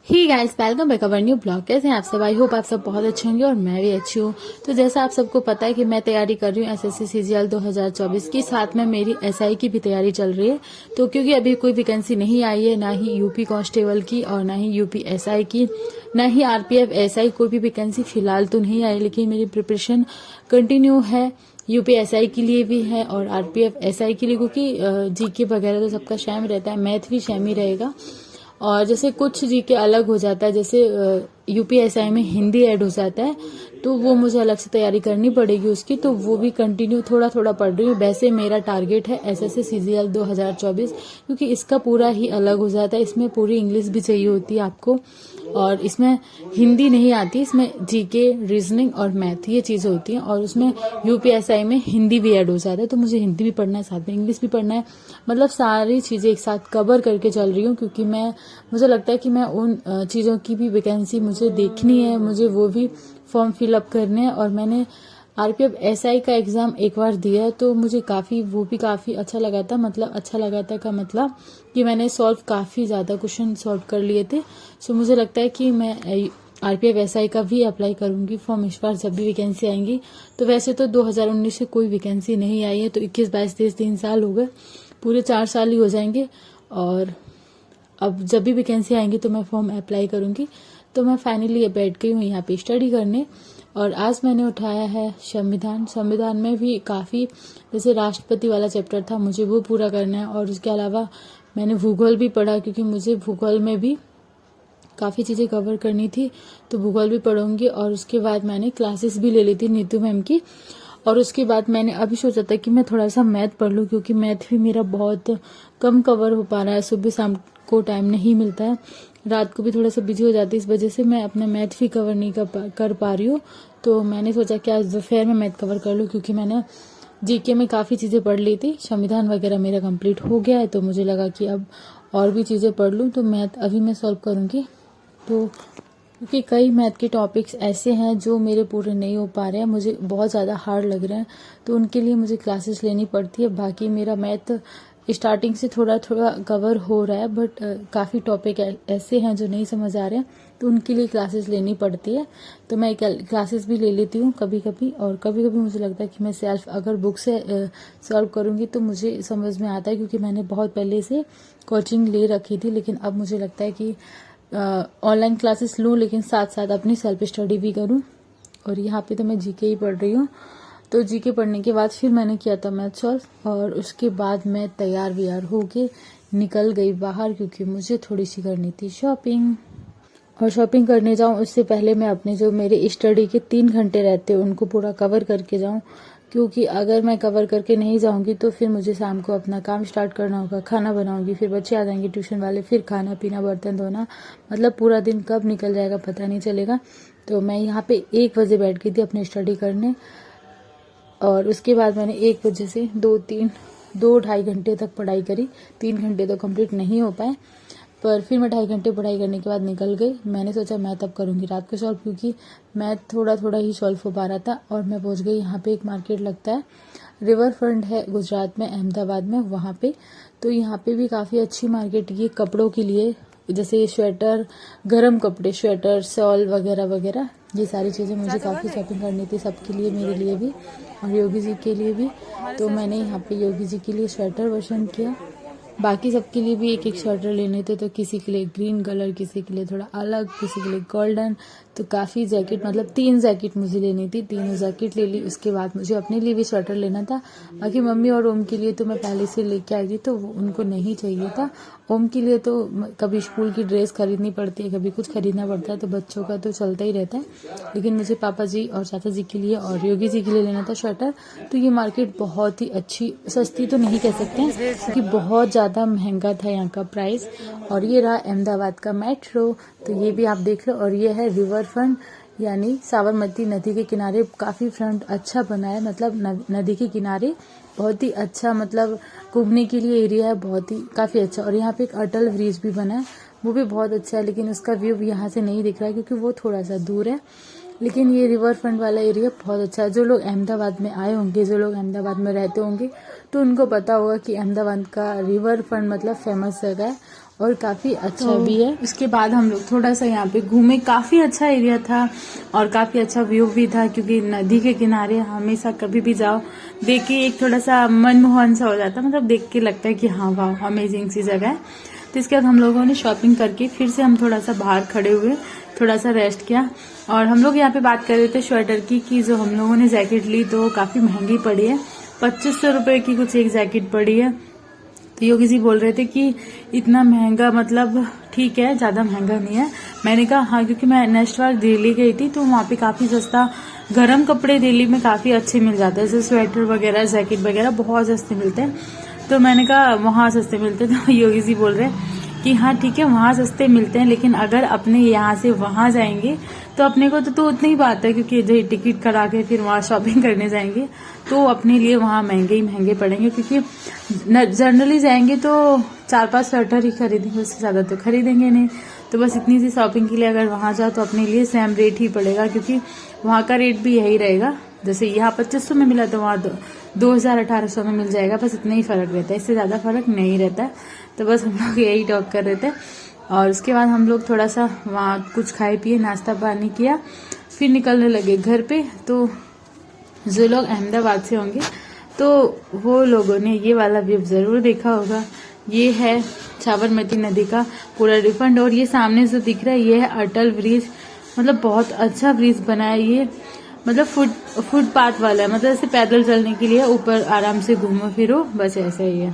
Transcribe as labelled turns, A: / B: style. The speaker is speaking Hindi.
A: He guys, welcome back our new blog. कैसे हैं आप सब? आई होप आप सब बहुत अच्छे होंगे और मैं भी अच्छी हूँ। तो जैसा आप सबको पता है कि मैं तैयारी कर रही हूँ एसएससी सीजीएल 2024 की, साथ में मेरी एसआई की भी तैयारी चल रही है। तो क्योंकि अभी कोई वैकेंसी नहीं आई है, ना ही यूपी कांस्टेबल की और ना ही यूपी एसआई की, ना ही आरपीएफ एसआई, कोई भी वैकेंसी फिलहाल तो नहीं आई। लेकिन मेरी प्रिपरेशन कंटिन्यू है, यूपी एसआई के लिए भी है और आरपीएफ एसआई के लिए, क्योंकि जीके वगैरह तो सबका सेम रहता है, मैथ भी सेम ही रहेगा। और जैसे कुछ जीके अलग हो जाता है, जैसे यूपीएसआई में हिंदी ऐड हो जाता है, तो वो मुझे अलग से तैयारी करनी पड़ेगी उसकी। तो वो भी कंटिन्यू थोड़ा थोड़ा पढ़ रही हूँ। वैसे मेरा टारगेट है एसएससी सीजीएल 2024, क्योंकि इसका पूरा ही अलग हो जाता है। इसमें पूरी इंग्लिश भी चाहिए होती है आपको, और इसमें हिंदी नहीं आती। इसमें जीके, रीजनिंग और मैथ, ये चीजें होती हैं। और उसमें यूपीएसआई में हिंदी भी ऐड हो जाता है, तो मुझे हिंदी भी पढ़ना है, साथ में इंग्लिश भी पढ़ना है। मतलब सारी चीजें एक साथ कवर करके चल रही हूँ, क्योंकि मुझे लगता है कि मैं उन चीजों की भी वैकेंसी मुझे देखनी है, मुझे वो भी फॉर्म फिलअप करने हैं। और मैंने आरपीएफ एसआई का एग्जाम एक बार दिया है, तो मुझे वो भी काफी अच्छा लगा था। मतलब अच्छा लगा था का मतलब कि मैंने काफी ज्यादा क्वेश्चन सॉल्व कर लिए थे। सो मुझे लगता है कि मैं आरपीएफ एसआई का भी अप्लाई करूंगी फॉर्म इस बार जब भी वैकेंसी आएंगी। तो वैसे तो 2019 से कोई वैकेंसी नहीं आई है, तो 21, 22, 23 3 साल हो गए, पूरे 4 साल ही हो जाएंगे। और अब जब भी वैकेंसी आएंगी तो मैं फॉर्म अप्लाई करूंगी। तो मैं फाइनली बैठ गई हूँ यहाँ पे स्टडी करने। और आज मैंने उठाया है संविधान में भी काफी, जैसे राष्ट्रपति वाला चैप्टर था, मुझे वो पूरा करना है। और उसके अलावा मैंने भूगोल भी पढ़ा, क्योंकि मुझे भूगोल में भी काफी चीजें कवर करनी थी, तो भूगोल भी पढ़ूंगी। और उसके बाद मैंने क्लासेस भी ले ली थी नीतू मैम की। और उसके बाद मैंने अभी सोचा था कि मैं थोड़ा सा मैथ पढ़ लूं, क्योंकि मैथ भी मेरा बहुत कम कवर हो पा रहा है। सुबह शाम को टाइम नहीं मिलता है, रात को भी थोड़ा सा बिजी हो जाती है, इस वजह से मैं अपना मैथ भी कवर नहीं कर पा रही हूँ। तो मैंने सोचा कि आज दोपहर में मैथ कवर कर लूं, क्योंकि मैंने जीके में काफी चीजें पढ़ ली थी, संविधान वगैरह मेरा कंप्लीट हो गया है। तो मुझे लगा कि अब और भी चीजें पढ़ लूं, तो मैथ अभी मैं सॉल्व करूंगी। तो क्योंकि कई मैथ के टॉपिक्स ऐसे हैं जो मेरे पूरे नहीं हो पा रहे हैं, मुझे बहुत ज़्यादा हार्ड लग रहे हैं, तो उनके लिए मुझे क्लासेस लेनी पड़ती है। बाकी मेरा मैथ स्टार्टिंग से थोड़ा थोड़ा कवर हो रहा है, बट काफ़ी टॉपिक ऐसे हैं जो नहीं समझ आ रहे हैं, तो उनके लिए क्लासेस लेनी पड़ती है। तो मैं क्लासेस भी ले लेती हूँ कभी कभी। और कभी कभी मुझे लगता है कि मैं सेल्फ अगर बुक से सॉल्व करूँगी तो मुझे समझ में आता है, क्योंकि मैंने बहुत पहले से कोचिंग ले रखी थी। लेकिन अब मुझे लगता है कि ऑनलाइन क्लासेस लूँ, लेकिन साथ साथ अपनी सेल्फ स्टडी भी करूँ। और यहाँ पे तो मैं जीके ही पढ़ रही हूँ। तो जीके पढ़ने के बाद फिर मैंने किया था मैथ सॉल्व, और उसके बाद मैं तैयार व्यार होके निकल गई बाहर, क्योंकि मुझे थोड़ी सी करनी थी शॉपिंग। और शॉपिंग करने जाऊं उससे पहले मैं अपने जो मेरे स्टडी के 3 घंटे रहते हैं उनको पूरा कवर करके जाऊं, क्योंकि अगर मैं कवर करके नहीं जाऊंगी तो फिर मुझे शाम को अपना काम स्टार्ट करना होगा, खाना बनाऊंगी, फिर बच्चे आ जाएंगे ट्यूशन वाले, फिर खाना पीना, बर्तन धोना, मतलब पूरा दिन कब निकल जाएगा पता नहीं चलेगा। तो मैं यहाँ पे 1 बजे बैठ गई थी अपनी स्टडी करने, और उसके बाद मैंने 1 बजे से 2-2.5 घंटे तक पढ़ाई करी। 3 घंटे तो कंप्लीट नहीं हो पाए, पर फिर मैं 2.5 घंटे पढ़ाई करने के बाद निकल गई। मैंने सोचा मैथ अब करूंगी रात को सॉल्व, क्योंकि मैथ थोड़ा थोड़ा ही सॉल्व हो पा रहा था। और मैं पहुंच गई, यहाँ पे एक मार्केट लगता है, रिवर फ्रंट है गुजरात में, अहमदाबाद में, वहाँ पे। तो यहाँ पे भी काफ़ी अच्छी मार्केट, ये कपड़ों के लिए, जैसे स्वेटर, गर्म कपड़े, स्वेटर, शॉल वगैरह वगैरह, ये सारी चीज़ें मुझे काफ़ी शॉपिंग करनी थी, सबके लिए, मेरे लिए भी और योगी जी के लिए भी। तो मैंने यहाँ पे योगी जी के लिए स्वेटर पसंद किया। बाकी सबके लिए भी एक एक स्वेटर लेने थे, तो किसी के लिए ग्रीन कलर, किसी के लिए थोड़ा अलग, किसी के लिए गोल्डन। तो काफ़ी जैकेट, मतलब 3 जैकेट मुझे लेनी थी, तीनों जैकेट ले ली। उसके बाद मुझे अपने लिए भी स्वेटर लेना था। बाकी मम्मी और ओम के लिए तो मैं पहले से लेके आई थी, तो उनको नहीं चाहिए था। ओम के लिए तो कभी स्कूल की ड्रेस खरीदनी पड़ती है, कभी कुछ खरीदना पड़ता है, तो बच्चों का तो चलता ही रहता है। लेकिन मुझे पापा जी और चाचा जी के लिए और योगी जी के लिए लेना था स्वेटर। तो ये मार्केट बहुत ही अच्छी, सस्ती तो नहीं कह सकते हैं, क्योंकि बहुत ज़्यादा महंगा था यहाँ का प्राइस। और ये रहा अहमदाबाद का मेट्रो, तो ये भी आप देख लो। और ये है रिवर फ्रंट, यानी साबरमती नदी के किनारे काफ़ी फ्रंट अच्छा बना है, मतलब नदी के किनारे बहुत ही अच्छा, मतलब घूमने के लिए एरिया है, बहुत ही काफ़ी अच्छा। और यहाँ पे एक अटल ब्रिज भी बना है, वो भी बहुत अच्छा है, लेकिन उसका व्यू यहाँ से नहीं दिख रहा है, क्योंकि वो थोड़ा सा दूर है। लेकिन ये रिवर फ्रंट वाला एरिया बहुत अच्छा है। जो लोग अहमदाबाद में आए होंगे, जो लोग अहमदाबाद में रहते होंगे, तो उनको पता होगा कि अहमदाबाद का रिवर फ्रंट मतलब फेमस जगह है। और काफी अच्छा
B: तो
A: भी है।
B: उसके बाद हम लोग थोड़ा सा यहाँ पे घूमे, काफी अच्छा एरिया था और काफी अच्छा व्यू भी था, क्योंकि नदी के किनारे हमेशा कभी भी जाओ देख के एक थोड़ा सा मनमोहन सा हो जाता है, मतलब देख के लगता है कि हाँ वाह अमेजिंग सी जगह है। तो इसके बाद हम लोगों ने शॉपिंग करके फिर से हम थोड़ा सा बाहर खड़े हुए, थोड़ा सा रेस्ट किया। और हम लोग यहाँ पे बात कर रहे थे स्वेटर की, कि जो हम लोगों ने जैकेट ली तो वो काफी महंगी पड़ी है, 2500 रुपए की कुछ एक जैकेट पड़ी है। तो योगी जी बोल रहे थे कि इतना महंगा, मतलब ठीक है ज्यादा महंगा नहीं है। मैंने कहा हाँ, क्योंकि मैं नेक्स्ट बार दिल्ली गई थी तो वहाँ पे काफी सस्ता गर्म कपड़े दिल्ली में काफी अच्छे मिल जाते हैं, जैसे स्वेटर वगैरह जैकेट वगैरह बहुत सस्ते मिलते हैं। तो मैंने कहा वहाँ सस्ते मिलते हैं, तो योगी जी बोल रहे हैं कि हाँ ठीक है वहाँ सस्ते मिलते हैं, लेकिन अगर अपने यहाँ से वहाँ जाएंगे तो अपने को तो उतनी ही बात है, क्योंकि जो टिकट करा के फिर वहाँ शॉपिंग करने जाएंगे तो अपने लिए वहाँ महंगे ही महंगे पड़ेंगे, क्योंकि जनरली जाएंगे तो 4-5 स्वेटर ही खरीदेंगे, उससे ज्यादा तो खरीदेंगे नहीं। तो बस इतनी सी शॉपिंग के लिए अगर वहाँ जाओ तो अपने लिए सेम रेट ही पड़ेगा, क्योंकि वहाँ का रेट भी यही रहेगा। जैसे यहाँ 2500 में मिला तो वहाँ 2000-1800 में मिल जाएगा, बस इतना ही फर्क रहता है, इससे ज्यादा फर्क नहीं रहता। तो बस हम लोग यही टॉक कर रहे थे। और उसके बाद हम लोग थोड़ा सा वहाँ कुछ खाए पिए, नाश्ता पानी किया, फिर निकलने लगे घर पे। तो जो लोग अहमदाबाद से होंगे तो वो लोगों ने ये वाला व्यू जरूर देखा होगा। ये है साबरमती नदी का पूरा रिफंड, और ये सामने जो दिख रहा है ये है अटल ब्रिज, मतलब बहुत अच्छा ब्रिज बना है ये, मतलब फुटपाथ वाला है, मतलब ऐसे पैदल चलने के लिए, ऊपर आराम से घूमो फिरो, बस ऐसा ही है।